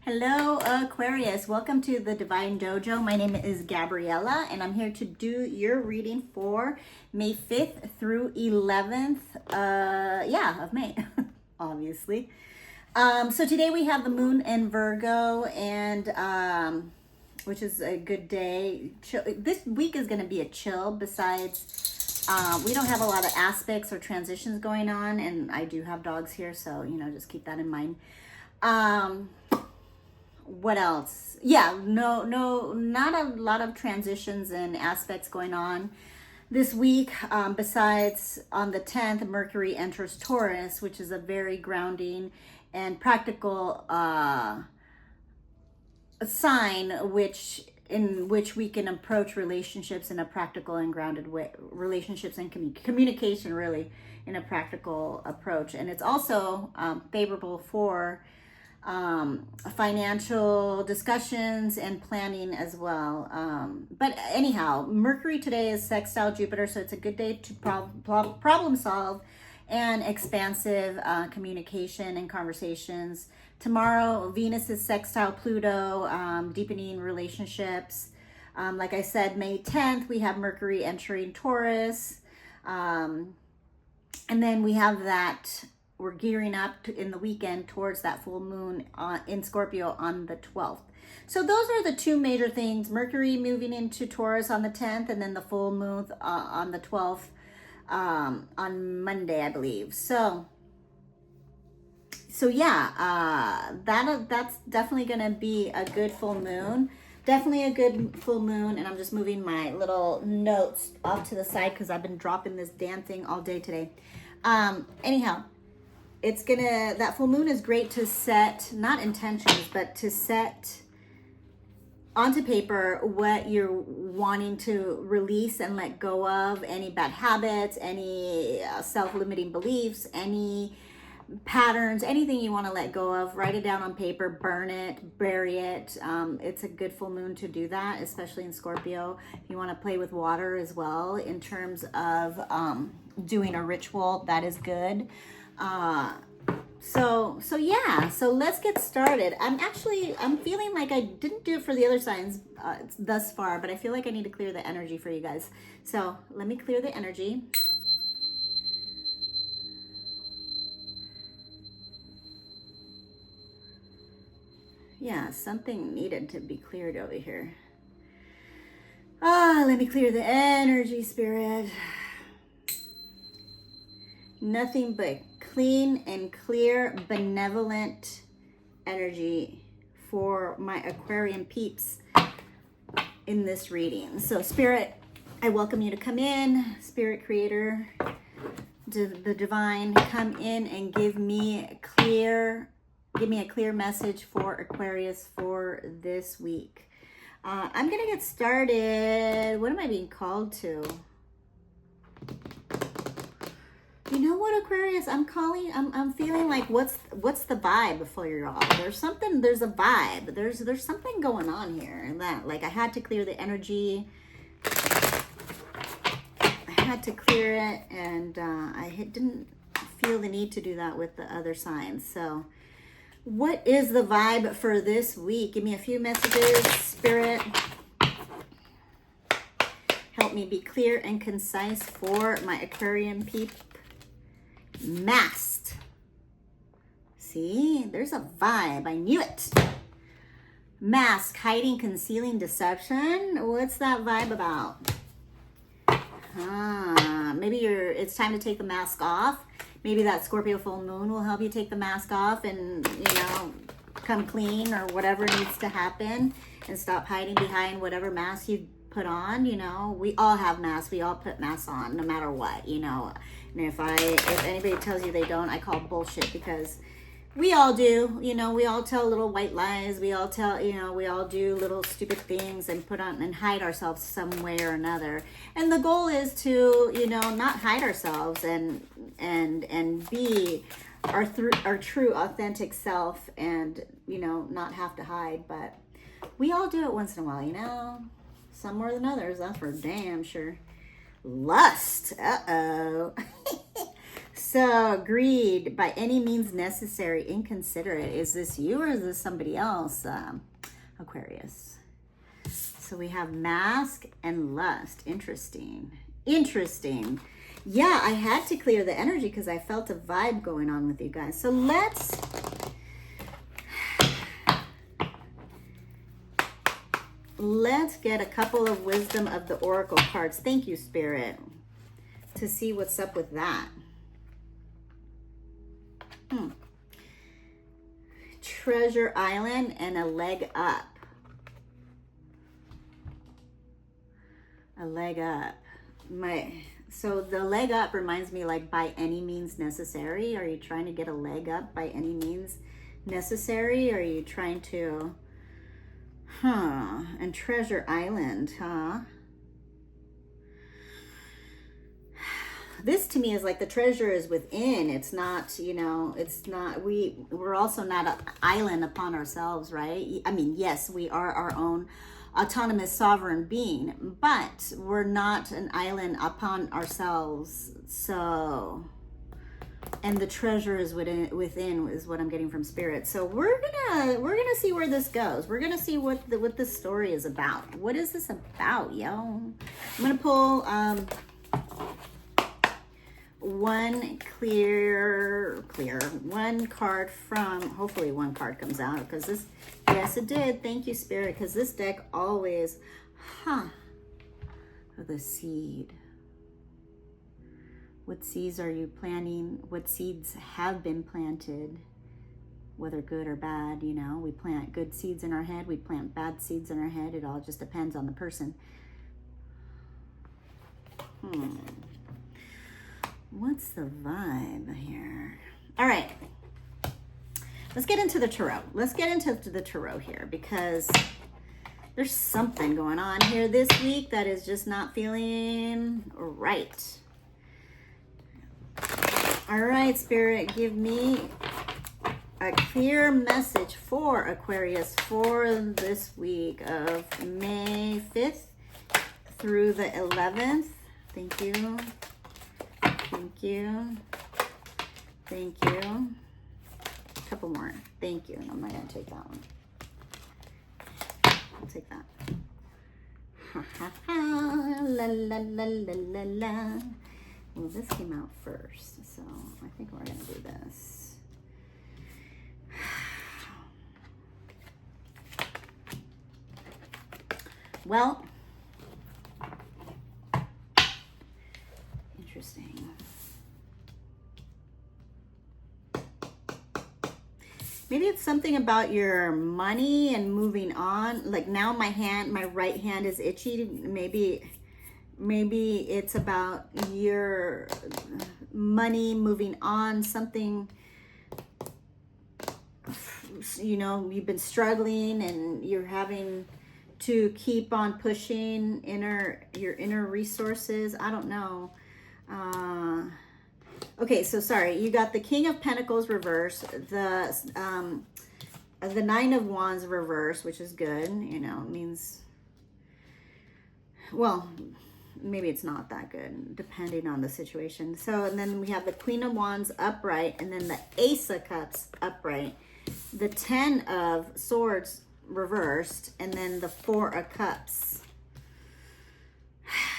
Hello Aquarius, welcome to the Divine Dojo. My name is Gabriela and I'm here to do your reading for May 5th through 11th of May, obviously. So today we have the moon in Virgo and which is a good day. This week is going to be a chill. Besides, we don't have a lot of aspects or transitions going on, and I do have dogs here, so just keep that in mind. What else? Yeah, no, not a lot of transitions and aspects going on this week. Besides, on the 10th, Mercury enters Taurus, which is a very grounding and practical sign, in which we can approach relationships in a practical and grounded way. Relationships and communication, really, in a practical approach. And it's also favorable for financial discussions and planning as well. But anyhow, Mercury today is sextile Jupiter, so it's a good day to problem solve and expansive communication and conversations. Tomorrow, Venus is sextile Pluto, deepening relationships. Like I said, May 10th, we have Mercury entering Taurus. And then we have that. We're gearing up in the weekend towards that full moon in Scorpio on the 12th. So those are the two major things. Mercury moving into Taurus on the 10th, and then the full moon on the 12th on Monday, I believe. So yeah, that's definitely going to be a good full moon. Definitely a good full moon. And I'm just moving my little notes off to the side because I've been dropping this damn thing all day today. Anyhow, that full moon is great to set, not intentions, but to set onto paper what you're wanting to release and let go of, any bad habits, any self-limiting beliefs, any patterns, anything you want to let go of. Write it down on paper, burn it, bury it. It's a good full moon to do that, especially in Scorpio. If you want to play with water as well in terms of doing a ritual, that is good. So yeah, so let's get started. I'm feeling like I didn't do it for the other signs thus far, but I feel like I need to clear the energy for you guys. So let me clear the energy. Yeah, something needed to be cleared over here. Let me clear the energy, Spirit. Nothing but clean and clear, benevolent energy for my Aquarian peeps in this reading. So Spirit, I welcome you to come in. Spirit Creator, the Divine, come in and give me a clear message for Aquarius for this week. I'm gonna get started. What am I being called to? You know what, Aquarius? I'm feeling like what's the vibe for y'all? There's a vibe. There's something going on here, and that, like, I had to clear the energy. I had to clear it, and I didn't feel the need to do that with the other signs. So what is the vibe for this week? Give me a few messages, Spirit. Help me be clear and concise for my Aquarian people. Masked. See, there's a vibe. I knew it. Mask, hiding, concealing, deception. What's that vibe about? Maybe it's time to take the mask off. Maybe that Scorpio full moon will help you take the mask off and, come clean or whatever needs to happen and stop hiding behind whatever mask you put on. We all have masks. We all put masks on no matter what, And if anybody tells you they don't, I call bullshit, because we all do. We all tell little white lies. We all tell, we all do little stupid things and put on and hide ourselves some way or another. And the goal is to, not hide ourselves and be our true authentic self and, not have to hide. But we all do it once in a while, some more than others. That's for damn sure. Lust. So, greed, by any means necessary, inconsiderate. Is this you or is this somebody else, Aquarius? So we have mask and lust. Interesting. Interesting. Yeah, I had to clear the energy because I felt a vibe going on with you guys. So let's get a couple of wisdom of the oracle cards. Thank you, Spirit, to see what's up with that. Treasure Island and a leg up. A leg up. So the leg up reminds me, like, by any means necessary. Are you trying to get a leg up by any means necessary? Are you trying to, and Treasure Island, This to me is like the treasure is within. It's not, you know, it's not, we're also not an island upon ourselves, right? I mean, yes, we are our own autonomous sovereign being, but we're not an island upon ourselves. So, and the treasure is within is what I'm getting from Spirit. So we're gonna see where this goes. We're gonna see what this story is about. What is this about, yo? I'm gonna pull one one card from, hopefully one card comes out, because this, yes it did, thank you, Spirit, because this deck always, the seed. What seeds are you planting? What seeds have been planted, whether good or bad? You know, we plant good seeds in our head, we plant bad seeds in our head. It all just depends on the person. What's the vibe here? All right, let's get into the tarot. Let's get into the tarot here, because there's something going on here this week that is just not feeling right. All right, Spirit, give me a clear message for Aquarius for this week of May 5th through the 11th. Thank you. Thank you. Thank you. A couple more. Thank you. I'm not going to take that one. I'll take that. Ha ha ha. La la la la la la. Well, this came out first, so I think we're going to do this. Well, interesting. Maybe it's something about your money and moving on. Like now my right hand is itchy. Maybe it's about your money moving on, something, you know, you've been struggling and you're having to keep on pushing your inner resources. I don't know. Okay, so sorry, you got the King of Pentacles reverse, the Nine of Wands reverse, which is good, you know, it means, well, maybe it's not that good, depending on the situation. So, and then we have the Queen of Wands upright, and then the Ace of Cups upright, the Ten of Swords reversed, and then the Four of Cups.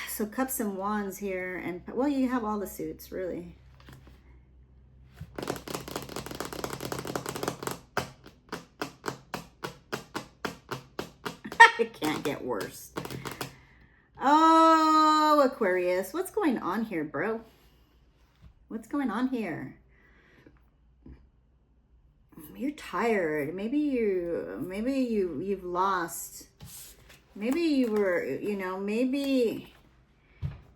So Cups and Wands here, and well, you have all the suits, really. It can't get worse. Oh, Aquarius, what's going on here, bro? What's going on here? You're tired. Maybe you've lost. Maybe you were, you know, maybe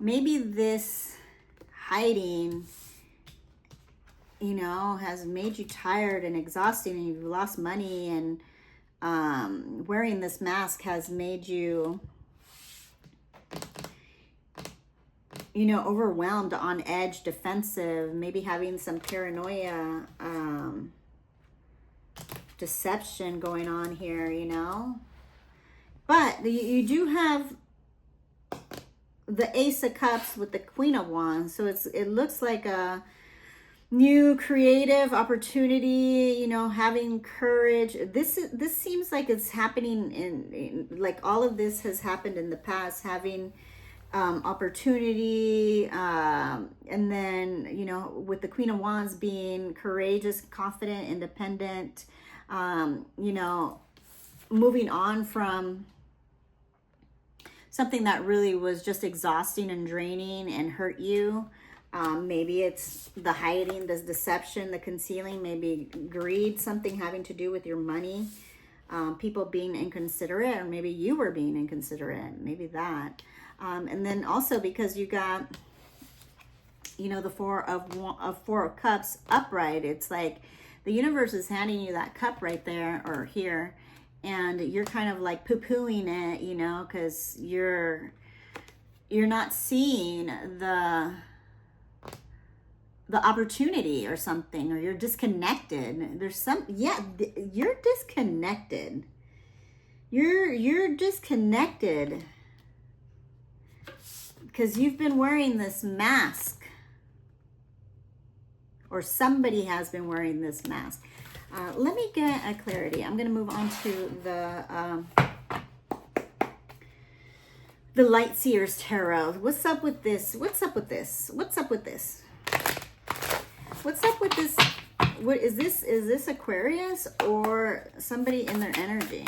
this hiding, you know, has made you tired and exhausted, and you've lost money, and wearing this mask has made you, you know, overwhelmed, on edge, defensive, maybe having some paranoia, deception going on here, you know. But you do have the Ace of Cups with the Queen of Wands, so it looks like a new creative opportunity, you know, having courage. This seems like it's happening in like all of this has happened in the past, having opportunity, and then, you know, with the Queen of Wands being courageous, confident, independent, you know, moving on from something that really was just exhausting and draining and hurt you. Maybe it's the hiding, the deception, the concealing, maybe greed, something having to do with your money, people being inconsiderate, or maybe you were being inconsiderate, maybe that. And then also because you got, you know, the Four of Cups upright, it's like the universe is handing you that cup right there or here, and you're kind of like poo-pooing it, you know, because you're not seeing the opportunity or something, or you're disconnected. There's some, yeah, you're disconnected. You're disconnected because you've been wearing this mask, or somebody has been wearing this mask. Let me get a clarity. I'm going to move on to the Light Seers Tarot. What's up with this? What's up with this? What's up with this? What's up with this? What is this? Is this Aquarius or somebody in their energy?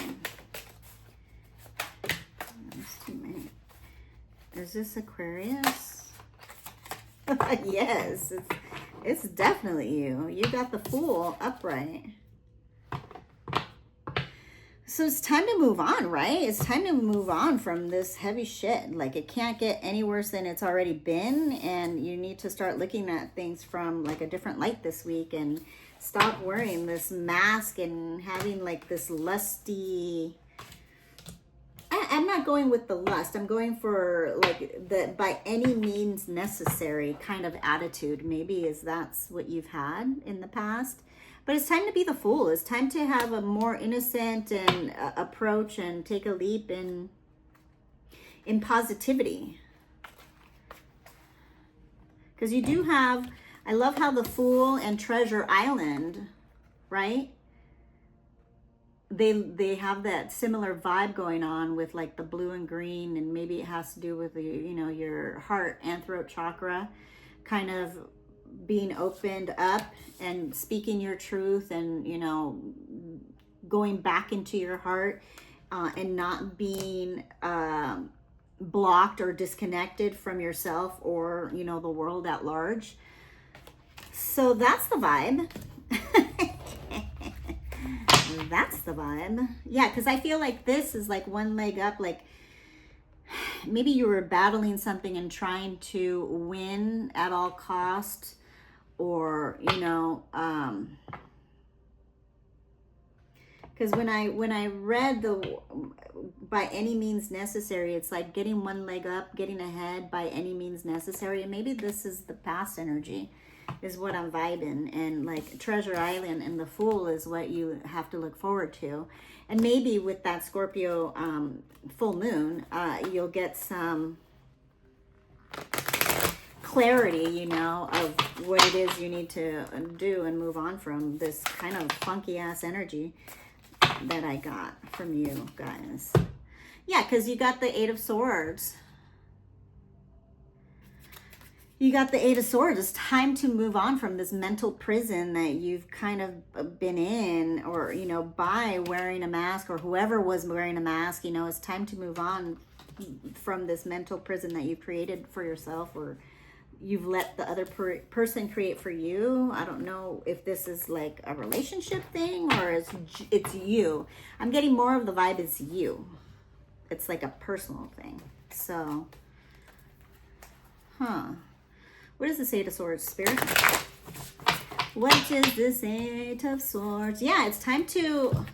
There's too many. Is this Aquarius? Yes, it's definitely you. You got the Fool upright. So it's time to move on, right? It's time to move on from this heavy shit. Like, it can't get any worse than it's already been, and you need to start looking at things from like a different light this week and stop wearing this mask and having like this lusty... I'm not going with the lust. I'm going for like the by any means necessary kind of attitude. Maybe that's what you've had in the past. But it's time to be the Fool. It's time to have a more innocent and approach and take a leap in positivity. Because you do have, I love how the Fool and Treasure Island, right? They have that similar vibe going on with like the blue and green, and maybe it has to do with the, you know, your heart and throat chakra kind of being opened up and speaking your truth, and, you know, going back into your heart, and not being blocked or disconnected from yourself or, you know, the world at large. So that's the vibe. That's the vibe. Yeah, because I feel like this is like one leg up. Like maybe you were battling something and trying to win at all cost, or, you know, because when I read the by any means necessary, it's like getting one leg up, getting ahead by any means necessary. And maybe this is the past energy, is what I'm vibing. And like Treasure Island and the Fool is what you have to look forward to. And maybe with that Scorpio full moon, you'll get some clarity, you know, of what it is you need to do and move on from this kind of funky ass energy that I got from you guys. Yeah, because you got the Eight of Swords. You got the Eight of Swords. It's time to move on from this mental prison that you've kind of been in, or, you know, by wearing a mask, or whoever was wearing a mask. You know, it's time to move on from this mental prison that you've created for yourself, or you've let the other person create for you. I don't know if this is like a relationship thing or it's you. I'm getting more of the vibe is you. It's like a personal thing. So, what does this Eight of Swords, Spirit? What is this Eight of Swords? Yeah, it's time to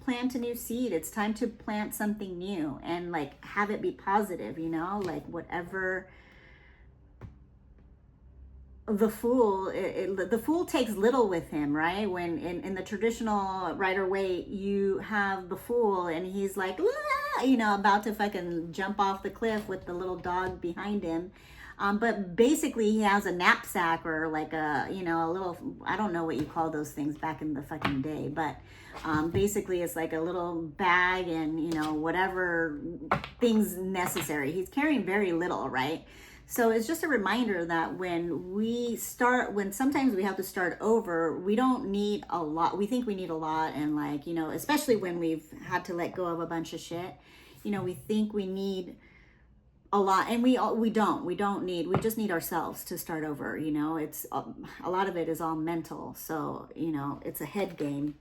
plant a new seed. It's time to plant something new and like have it be positive, you know, like whatever. The Fool, the Fool takes little with him, right? When in the traditional Rider Waite, you have the Fool and he's like, you know, about to fucking jump off the cliff with the little dog behind him. But basically he has a knapsack or like a, you know, a little, I don't know what you call those things back in the fucking day, but basically it's like a little bag and, you know, whatever things necessary. He's carrying very little, right? So it's just a reminder that when sometimes we have to start over, we don't need a lot. We think we need a lot. And like, you know, especially when we've had to let go of a bunch of shit, you know, we think we need a lot, and we just need ourselves to start over. You know, it's a lot of it is all mental. So, you know, it's a head game.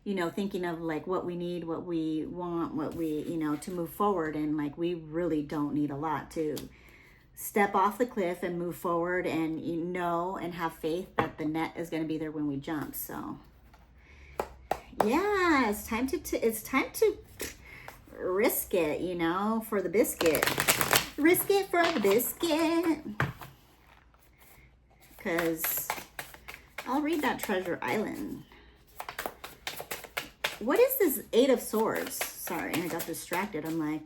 You know, thinking of like what we need, what we want, what we, you know, to move forward. And like, we really don't need a lot to step off the cliff and move forward, and, you know, and have faith that the net is going to be there when we jump. So yeah, it's time to risk it, you know, for the biscuit. Risk it for the biscuit. Because I'll read that Treasure Island. What is this 8 of Swords? Sorry, I got distracted. I'm like,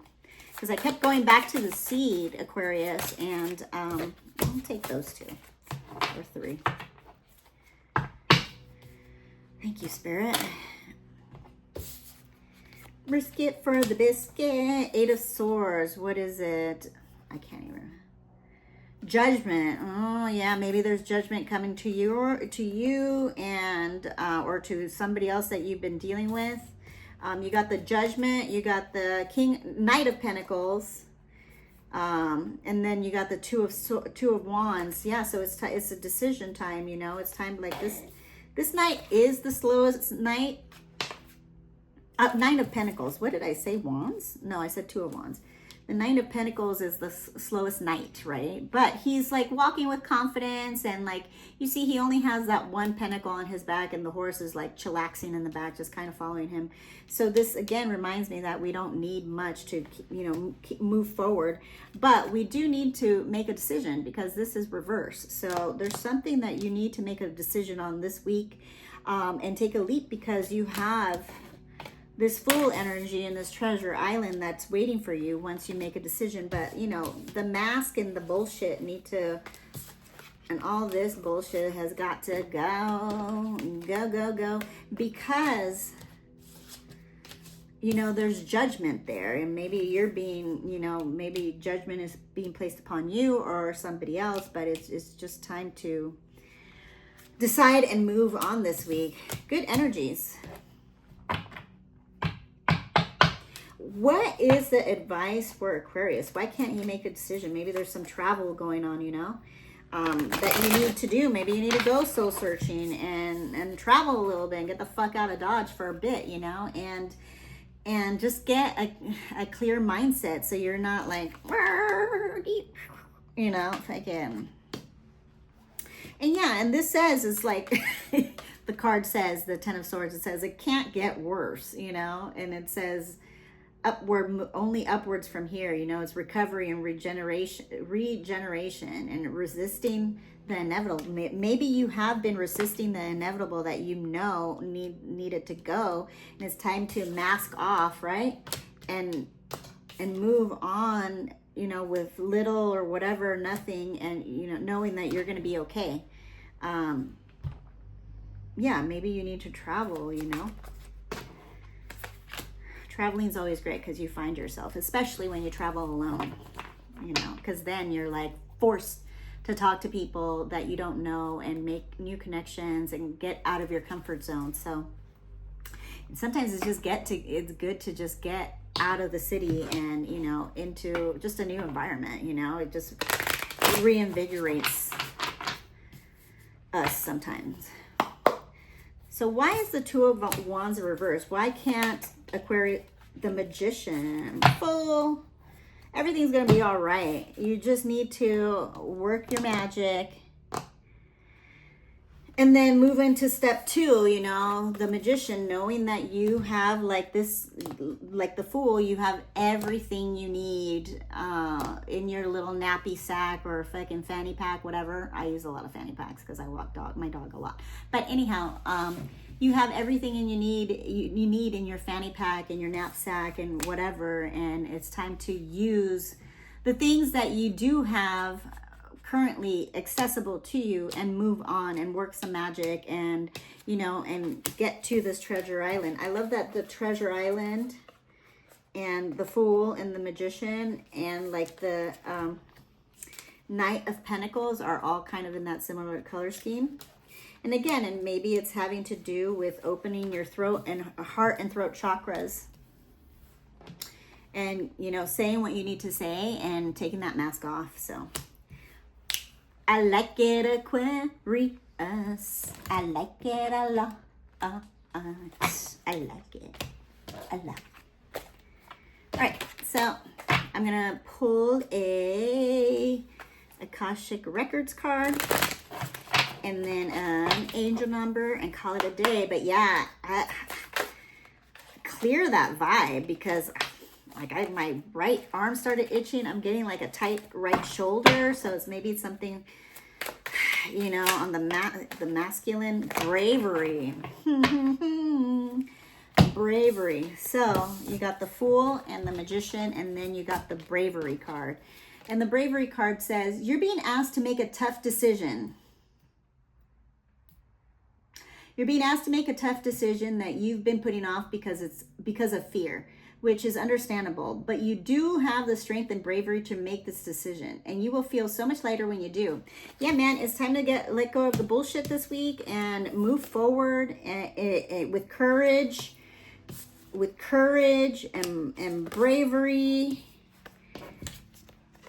because I kept going back to the seed, Aquarius, and I'll take those 2 or 3. Thank you, Spirit. Risk it for the biscuit. 8 of Swords. What is it? I can't even. Judgment. Oh yeah, maybe there's judgment coming to you and or to somebody else that you've been dealing with. You got the Judgment, you got the Knight of Pentacles, and then you got the Two of Wands. Yeah, so it's a decision time. You know, it's time like this. This night is the slowest night. 9 of Pentacles. What did I say? Wands? No, I said 2 of Wands. The 9 of Pentacles is the slowest night, right? But he's like walking with confidence, and like you see, he only has that 1 pentacle on his back, and the horse is like chillaxing in the back, just kind of following him. So this again reminds me that we don't need much to, you know, move forward, but we do need to make a decision because this is reverse. So there's something that you need to make a decision on this week, and take a leap, because you have this Fool energy in this Treasure Island that's waiting for you once you make a decision. But, you know, the mask and the bullshit and all this bullshit has got to go, because, you know, there's judgment there, and maybe you're being, you know, maybe judgment is being placed upon you or somebody else, but it's just time to decide and move on this week. Good energies. What is the advice for Aquarius? Why can't he make a decision? Maybe there's some travel going on, you know, that you need to do. Maybe you need to go soul searching and travel a little bit and get the fuck out of Dodge for a bit, you know, and just get a clear mindset, so you're not like, you know, again. And yeah, and this says, it's like, the card says, the 10 of Swords, it says it can't get worse, you know, and it says, only upwards from here, you know. It's recovery and regeneration and resisting the inevitable. Maybe you have been resisting the inevitable that you know needed to go, and it's time to mask off, right, and move on, you know, with little or whatever, nothing, and, you know, knowing that you're going to be okay. Yeah, maybe you need to travel, you know. Traveling is always great because you find yourself, especially when you travel alone, you know, because then you're like forced to talk to people that you don't know and make new connections and get out of your comfort zone. So sometimes it's good to just get out of the city and, you know, into just a new environment, you know. It just reinvigorates us sometimes. So why is the 2 of Wands reversed? Why can't Aquarius, the Magician, Fool? Everything's going to be all right. You just need to work your magic and then move into step 2, you know, the Magician, knowing that you have like this, like the Fool, you have everything you need in your little nappy sack or fucking fanny pack, whatever. I use a lot of fanny packs because I walk my dog a lot. But anyhow, you have everything you need in your fanny pack and your knapsack and whatever, and it's time to use the things that you do have currently accessible to you and move on and work some magic and, you know, and get to this treasure island. I love that the treasure island and the Fool and the Magician and like the Knight of Pentacles are all kind of in that similar color scheme. And again, and maybe it's having to do with opening your throat and heart and throat chakras. And, you know, saying what you need to say and taking that mask off. So I like it, Aquarius. I like it a lot. I like it a lot. All right, so I'm gonna pull a Akashic Records card and then an angel number and call it a day. But yeah, clear that vibe, because like my right arm started itching. I'm getting like a tight right shoulder, so it's something, you know, on the masculine bravery. Bravery. So you got the Fool and the Magician, and then you got the Bravery card. And the Bravery card says, you're being asked to make a tough decision. You're being asked to make a tough decision that you've been putting off because of fear, which is understandable. But you do have the strength and bravery to make this decision, and you will feel so much lighter when you do. Yeah, man, it's time to let go of the bullshit this week and move forward with courage. With courage and bravery,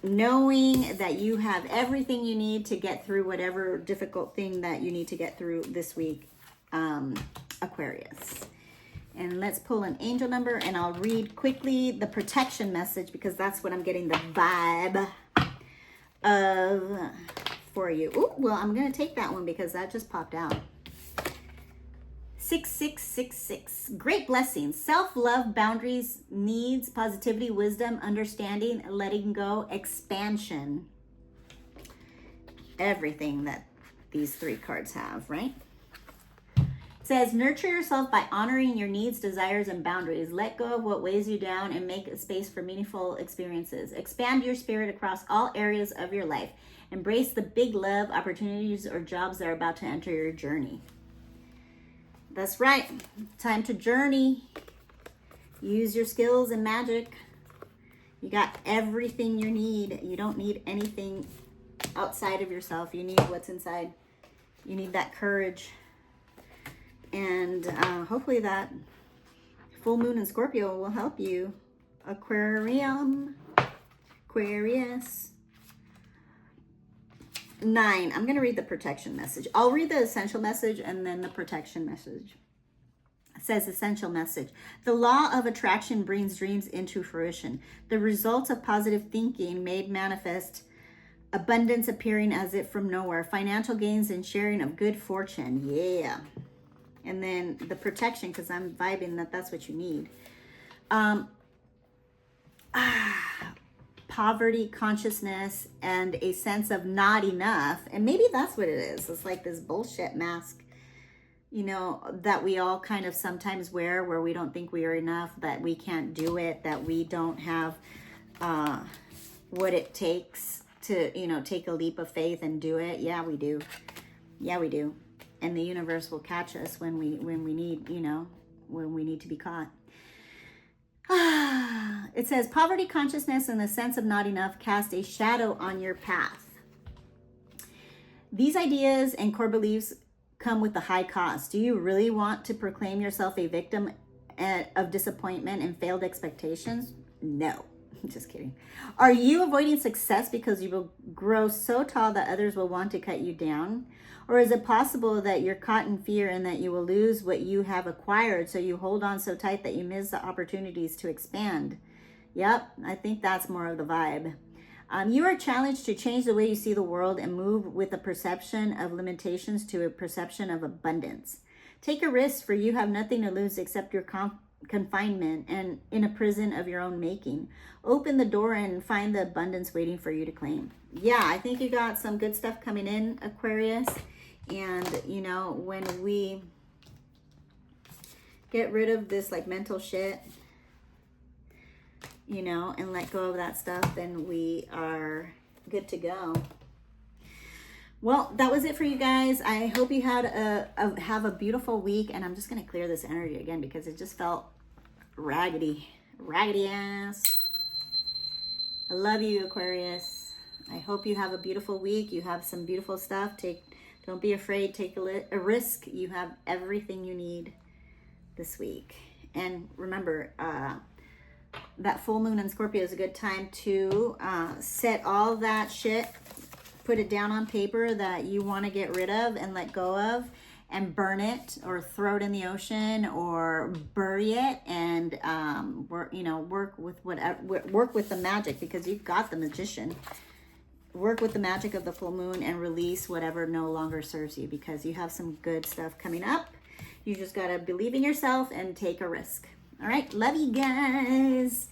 knowing that you have everything you need to get through whatever difficult thing that you need to get through this week, Aquarius. And let's pull an angel number, and I'll read quickly the protection message, because that's what I'm getting the vibe of for you. Oh, well, I'm going to take that one because that just popped out. 6666. Great blessings. Self-love, boundaries, needs, positivity, wisdom, understanding, letting go, expansion. Everything that these three cards have, right? It says, nurture yourself by honoring your needs, desires, and boundaries. Let go of what weighs you down and make a space for meaningful experiences. Expand your spirit across all areas of your life. Embrace the big love, opportunities, or jobs that are about to enter your journey. That's right. Time to journey. Use your skills and magic. You got everything you need. You don't need anything outside of yourself. You need what's inside. You need that courage. And hopefully that full moon in Scorpio will help you. Aquarius. 9. I'm going to read the protection message. I'll read the essential message and then the protection message. It says essential message. The law of attraction brings dreams into fruition. The results of positive thinking made manifest. Abundance appearing as if from nowhere. Financial gains and sharing of good fortune. Yeah. And then the protection, because I'm vibing that's what you need. Poverty, consciousness, and a sense of not enough. And maybe that's what it is. It's like this bullshit mask, you know, that we all kind of sometimes wear, where we don't think we are enough, that we can't do it, that we don't have what it takes to, you know, take a leap of faith and do it. Yeah, we do. Yeah, we do. And the universe will catch us when we need, you know, when we need to be caught. It says, poverty consciousness and the sense of not enough cast a shadow on your path. These ideas and core beliefs come with a high cost. Do you really want to proclaim yourself a victim of disappointment and failed expectations? No, just kidding. Are you avoiding success because you will grow so tall that others will want to cut you down? Or is it possible that you're caught in fear and that you will lose what you have acquired, so you hold on so tight that you miss the opportunities to expand? Yep, I think that's more of the vibe. You are challenged to change the way you see the world and move with a perception of limitations to a perception of abundance. Take a risk, for you have nothing to lose except your confinement and in a prison of your own making. Open the door and find the abundance waiting for you to claim. Yeah, I think you got some good stuff coming in, Aquarius. And, you know, when we get rid of this like mental shit, you know, and let go of that stuff, then we are good to go. Well, that was it for you guys. I hope you had have a beautiful week, and I'm just going to clear this energy again because it just felt raggedy ass. I love you, Aquarius. I hope you have a beautiful week. You have some beautiful stuff. Don't be afraid. Take a risk. You have everything you need this week. And remember, that full moon in Scorpio is a good time to set all that shit, put it down on paper that you want to get rid of and let go of, and burn it or throw it in the ocean or bury it, and work with the magic, because you've got the magician. Work with the magic of the full moon and release whatever no longer serves you, because you have some good stuff coming up. You just got to believe in yourself and take a risk. All right. Love you guys.